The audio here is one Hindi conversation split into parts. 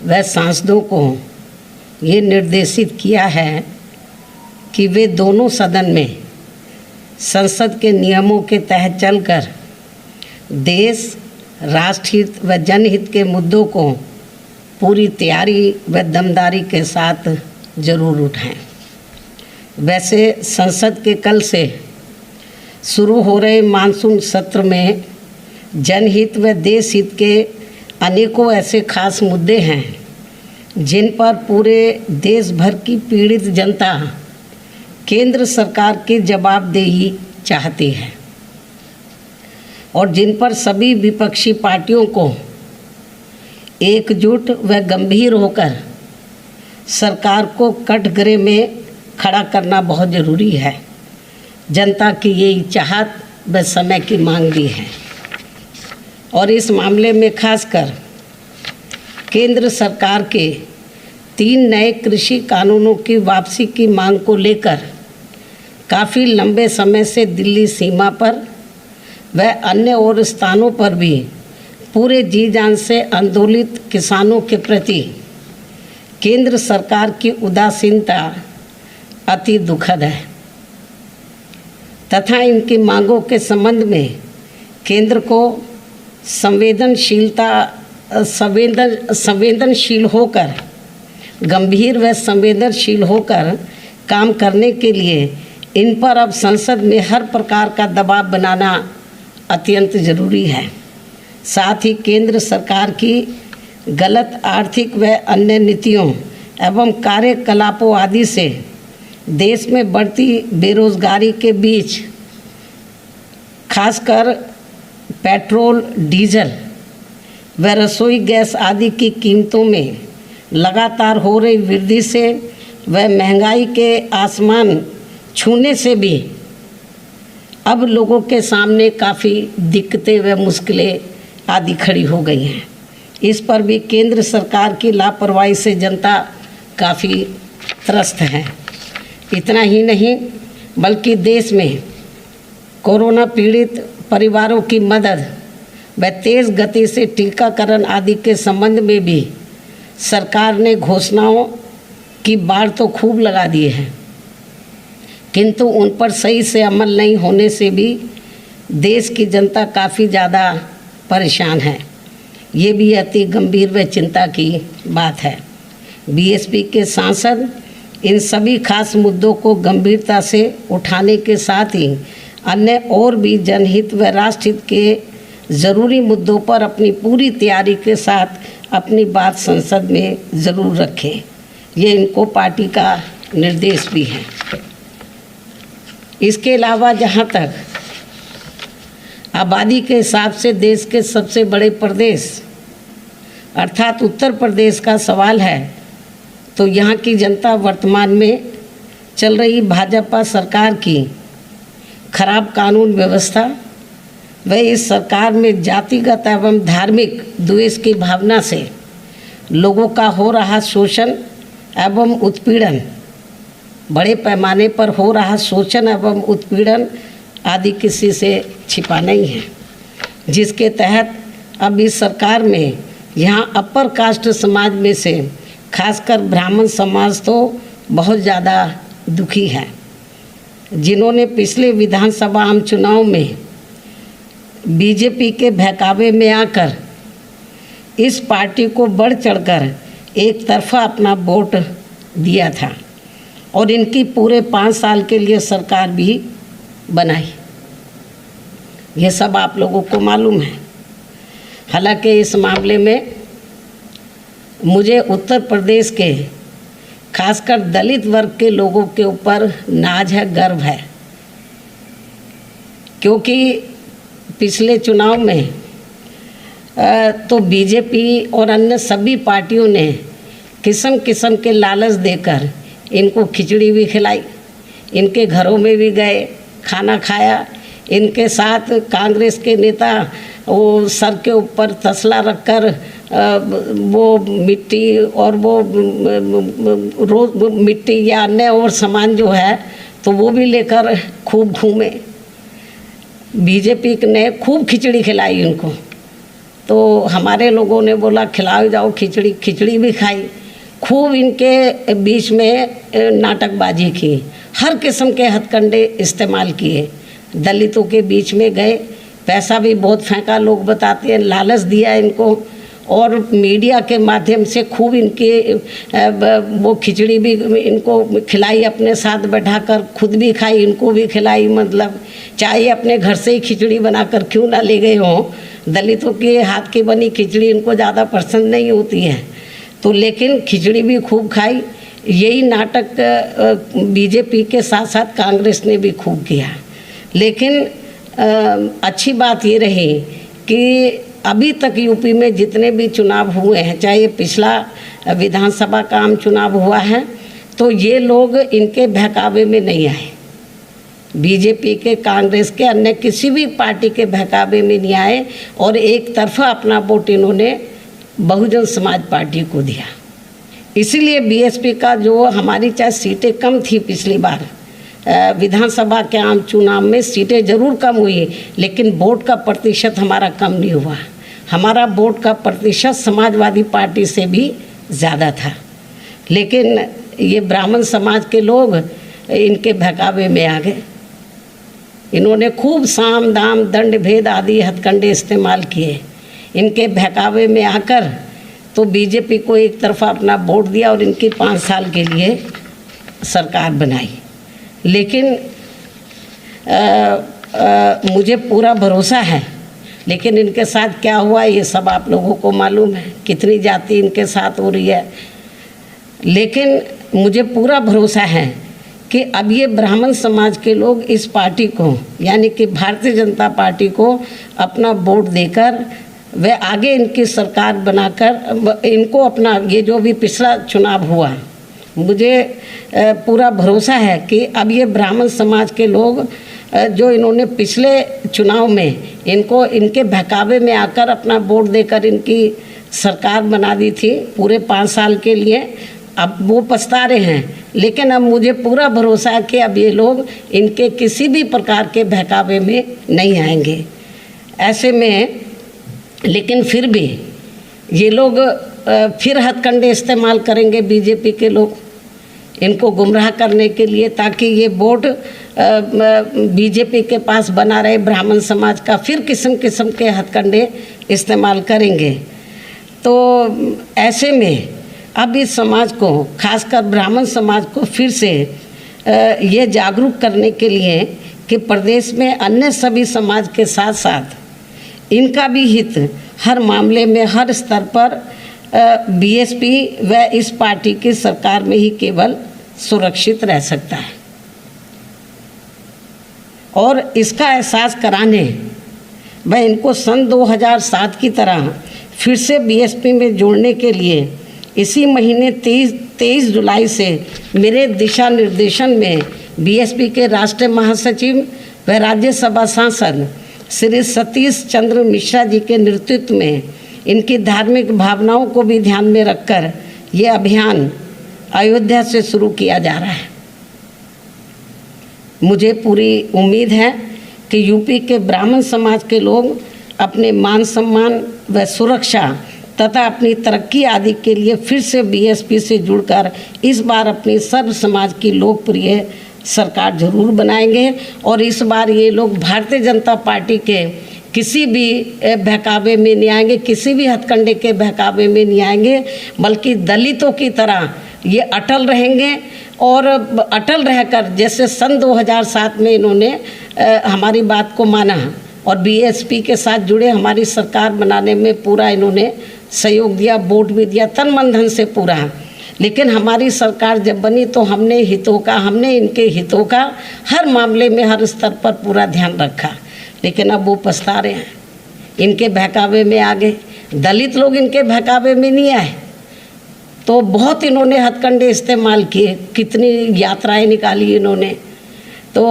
व सांसदों को ये निर्देशित किया है कि वे दोनों सदन में संसद के नियमों के तहत चलकर देश, राष्ट्रहित व जनहित के मुद्दों को पूरी तैयारी व दमदारी के साथ जरूर उठाएं। वैसे संसद के कल से शुरू हो रहे मानसून सत्र में जनहित व देश हित के अनेकों ऐसे खास मुद्दे हैं जिन पर पूरे देश भर की पीड़ित जनता केंद्र सरकार की जवाबदेही चाहती है और जिन पर सभी विपक्षी पार्टियों को एकजुट व गंभीर होकर सरकार को कटघरे में खड़ा करना बहुत ज़रूरी है। जनता की यही चाहत व समय की मांग भी है और इस मामले में खासकर केंद्र सरकार के 3 नए कृषि कानूनों की वापसी की मांग को लेकर काफ़ी लंबे समय से दिल्ली सीमा पर व अन्य और स्थानों पर भी पूरे जी जान से आंदोलित किसानों के प्रति केंद्र सरकार की उदासीनता अति दुखद है तथा इनकी मांगों के संबंध में केंद्र को संवेदनशील होकर गंभीर व संवेदनशील होकर काम करने के लिए इन पर अब संसद में हर प्रकार का दबाव बनाना अत्यंत ज़रूरी है। साथ ही केंद्र सरकार की गलत आर्थिक व अन्य नीतियों एवं कार्यकलापों आदि से देश में बढ़ती बेरोजगारी के बीच खासकर पेट्रोल, डीजल व रसोई गैस आदि की कीमतों में लगातार हो रही वृद्धि से व महंगाई के आसमान छूने से भी अब लोगों के सामने काफ़ी दिक्कतें व मुश्किलें आदि खड़ी हो गई हैं। इस पर भी केंद्र सरकार की लापरवाही से जनता काफ़ी त्रस्त है। इतना ही नहीं बल्कि देश में कोरोना पीड़ित परिवारों की मदद व तेज़ गति से टीकाकरण आदि के संबंध में भी सरकार ने घोषणाओं की बाढ़ तो खूब लगा दी है, किंतु उन पर सही से अमल नहीं होने से भी देश की जनता काफ़ी ज़्यादा परेशान है। ये भी अति गंभीर व चिंता की बात है। बीएसपी के सांसद इन सभी खास मुद्दों को गंभीरता से उठाने के साथ ही अन्य और भी जनहित व राष्ट्रहित के ज़रूरी मुद्दों पर अपनी पूरी तैयारी के साथ अपनी बात संसद में ज़रूर रखें। ये इनको पार्टी का निर्देश भी है। इसके अलावा जहाँ तक आबादी के हिसाब से देश के सबसे बड़े प्रदेश अर्थात उत्तर प्रदेश का सवाल है, तो यहाँ की जनता वर्तमान में चल रही भाजपा सरकार की खराब कानून व्यवस्था व इस सरकार में जातिगत एवं धार्मिक द्वेष की भावना से लोगों का हो रहा शोषण एवं उत्पीड़न, बड़े पैमाने पर हो रहा शोषण एवं उत्पीड़न आदि किसी से छिपा नहीं है, जिसके तहत अब इस सरकार में यहाँ अपर कास्ट समाज में से खासकर ब्राह्मण समाज तो बहुत ज़्यादा दुखी है, जिन्होंने पिछले विधानसभा आम चुनाव में बीजेपी के बहकावे में आकर इस पार्टी को बढ़ चढ़कर एक तरफा अपना वोट दिया था और इनकी पूरे 5 साल के लिए सरकार भी बनाई। ये सब आप लोगों को मालूम है। हालांकि इस मामले में मुझे उत्तर प्रदेश के खासकर दलित वर्ग के लोगों के ऊपर नाज है, गर्व है, क्योंकि पिछले चुनाव में तो बीजेपी और अन्य सभी पार्टियों ने किस्म किस्म के लालच देकर इनको खिचड़ी भी खिलाई, इनके घरों में भी गए, खाना खाया। इनके साथ कांग्रेस के नेता वो सर के ऊपर तसला रखकर वो मिट्टी और वो मिट्टी या अन्य और सामान जो है तो वो भी लेकर खूब घूमे। बीजेपी ने खूब खिचड़ी खिलाई उनको तो हमारे लोगों ने बोला खिलाओ जाओ खिचड़ी, खिचड़ी भी खाई। खूब इनके बीच में नाटकबाजी की, हर किस्म के हथकंडे इस्तेमाल किए, दलितों के बीच में गए, पैसा भी बहुत फेंका, लोग बताते हैं, लालच दिया इनको, और मीडिया के माध्यम से खूब इनके वो खिचड़ी भी इनको खिलाई, अपने साथ बैठाकर खुद भी खाई, इनको भी खिलाई। मतलब चाहे अपने घर से ही खिचड़ी बनाकर क्यों ना ले गए हों, दलितों के हाथ की बनी खिचड़ी इनको ज़्यादा पसंद नहीं होती है, तो लेकिन खिचड़ी भी खूब खाई। यही नाटक बीजेपी के साथ साथ कांग्रेस ने भी खूब किया। लेकिन अच्छी बात ये रही कि अभी तक यूपी में जितने भी चुनाव हुए हैं, चाहे पिछला विधानसभा का आम चुनाव हुआ है, तो ये लोग इनके बहकावे में नहीं आए। बीजेपी के, कांग्रेस के, अन्य किसी भी पार्टी के बहकावे में नहीं आए और एक तरफा अपना वोट इन्होंने बहुजन समाज पार्टी को दिया। इसीलिए बीएसपी का जो हमारी चाहे सीटें कम थी पिछली बार विधानसभा के आम चुनाव में, सीटें ज़रूर कम हुई, लेकिन वोट का प्रतिशत हमारा कम नहीं हुआ। हमारा वोट का प्रतिशत समाजवादी पार्टी से भी ज़्यादा था। लेकिन ये ब्राह्मण समाज के लोग इनके बहकावे में आ गए। इन्होंने खूब साम दाम दंड भेद आदि हथकंडे इस्तेमाल किए। इनके बहकावे में आकर तो बीजेपी को एक तरफा अपना वोट दिया और इनकी 5 साल के लिए सरकार बनाई। लेकिन मुझे पूरा भरोसा है, लेकिन इनके साथ क्या हुआ ये सब आप लोगों को मालूम है, कितनी जाति इनके साथ हो रही है। लेकिन मुझे पूरा भरोसा है कि अब ये ब्राह्मण समाज के लोग इस पार्टी को, यानी कि भारतीय जनता पार्टी को अपना वोट देकर वे आगे इनकी सरकार बनाकर इनको अपना, ये जो भी पिछला चुनाव हुआ, मुझे पूरा भरोसा है कि अब ये ब्राह्मण समाज के लोग जो इन्होंने पिछले चुनाव में इनको इनके बहकावे में आकर अपना वोट देकर इनकी सरकार बना दी थी पूरे 5 साल के लिए, अब वो पछता रहे हैं। लेकिन अब मुझे पूरा भरोसा है कि अब ये लोग इनके किसी भी प्रकार के बहकावे में नहीं आएंगे। ऐसे में लेकिन फिर भी ये लोग फिर हथकंडे इस्तेमाल करेंगे बीजेपी के लोग इनको गुमराह करने के लिए, ताकि ये वोट बीजेपी के पास बना रहे ब्राह्मण समाज का, फिर किस्म किस्म के हथकंडे इस्तेमाल करेंगे। तो ऐसे में अब इस समाज को, खासकर ब्राह्मण समाज को फिर से ये जागरूक करने के लिए कि प्रदेश में अन्य सभी समाज के साथ साथ इनका भी हित हर मामले में, हर स्तर पर बीएसपी व इस पार्टी की सरकार में ही केवल सुरक्षित रह सकता है। और इसका एहसास कराने व इनको सन 2007 की तरह फिर से बीएसपी में जोड़ने के लिए इसी महीने 23 जुलाई से मेरे दिशा निर्देशन में बीएसपी के राष्ट्रीय महासचिव व राज्यसभा सांसद श्री सतीश चंद्र मिश्रा जी के नेतृत्व में इनकी धार्मिक भावनाओं को भी ध्यान में रखकर ये अभियान अयोध्या से शुरू किया जा रहा है। मुझे पूरी उम्मीद है कि यूपी के ब्राह्मण समाज के लोग अपने मान सम्मान व सुरक्षा तथा अपनी तरक्की आदि के लिए फिर से बीएसपी से जुड़कर इस बार अपनी सर्व समाज की लोकप्रिय सरकार जरूर बनाएंगे। और इस बार ये लोग भारतीय जनता पार्टी के किसी भी बहकावे में नहीं आएंगे, किसी भी हथकंडे के बहकावे में नहीं आएंगे, बल्कि दलितों की तरह ये अटल रहेंगे। और अटल रहकर जैसे सन 2007 में इन्होंने हमारी बात को माना और बीएसपी के साथ जुड़े हमारी सरकार बनाने में पूरा इन्होंने सहयोग दिया, वोट भी दिया तन मन धन से पूरा। लेकिन हमारी सरकार जब बनी तो हमने इनके हितों का हर मामले में, हर स्तर पर पूरा ध्यान रखा। लेकिन अब वो पछता रहे हैं, इनके बहकावे में आ गए। दलित लोग इनके बहकावे में नहीं आए तो बहुत इन्होंने हथकंडे इस्तेमाल किए, कितनी यात्राएं निकाली इन्होंने, तो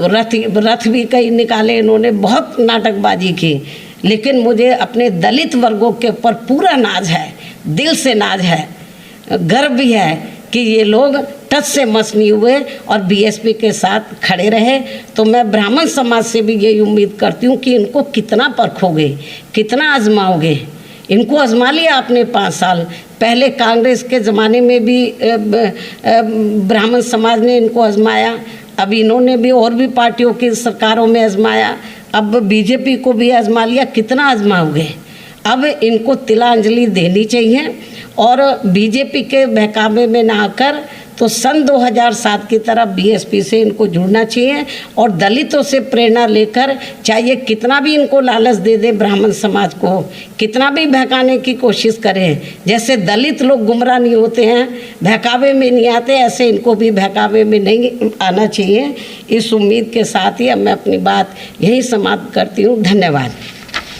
रथ भी कई निकाले इन्होंने, बहुत नाटकबाजी की। लेकिन मुझे अपने दलित वर्गों के ऊपर पूरा नाज है, दिल से नाज है, गर्व भी है कि ये लोग टच से मस नहीं हुए और बीएसपी के साथ खड़े रहे। तो मैं ब्राह्मण समाज से भी यही उम्मीद करती हूँ कि इनको कितना परखोगे, कितना आजमाओगे। इनको आजमा लिया आपने 5 साल पहले, कांग्रेस के ज़माने में भी ब्राह्मण समाज ने इनको आजमाया, अब इन्होंने भी और भी पार्टियों की सरकारों में आजमाया, अब बीजेपी को भी आजमा लिया, कितना आजमाओगे। अब इनको तिलांजलि देनी चाहिए और बीजेपी के बहकावे में ना आकर तो सन 2007 की तरह बीएसपी से इनको जुड़ना चाहिए और दलितों से प्रेरणा लेकर, चाहे कितना भी इनको लालच दे दे ब्राह्मण समाज को, कितना भी बहकाने की कोशिश करें, जैसे दलित लोग गुमराह नहीं होते हैं, बहकावे में नहीं आते, ऐसे इनको भी बहकावे में नहीं आना चाहिए। इस उम्मीद के साथ ही अब मैं अपनी बात यही समाप्त करती हूँ। धन्यवाद।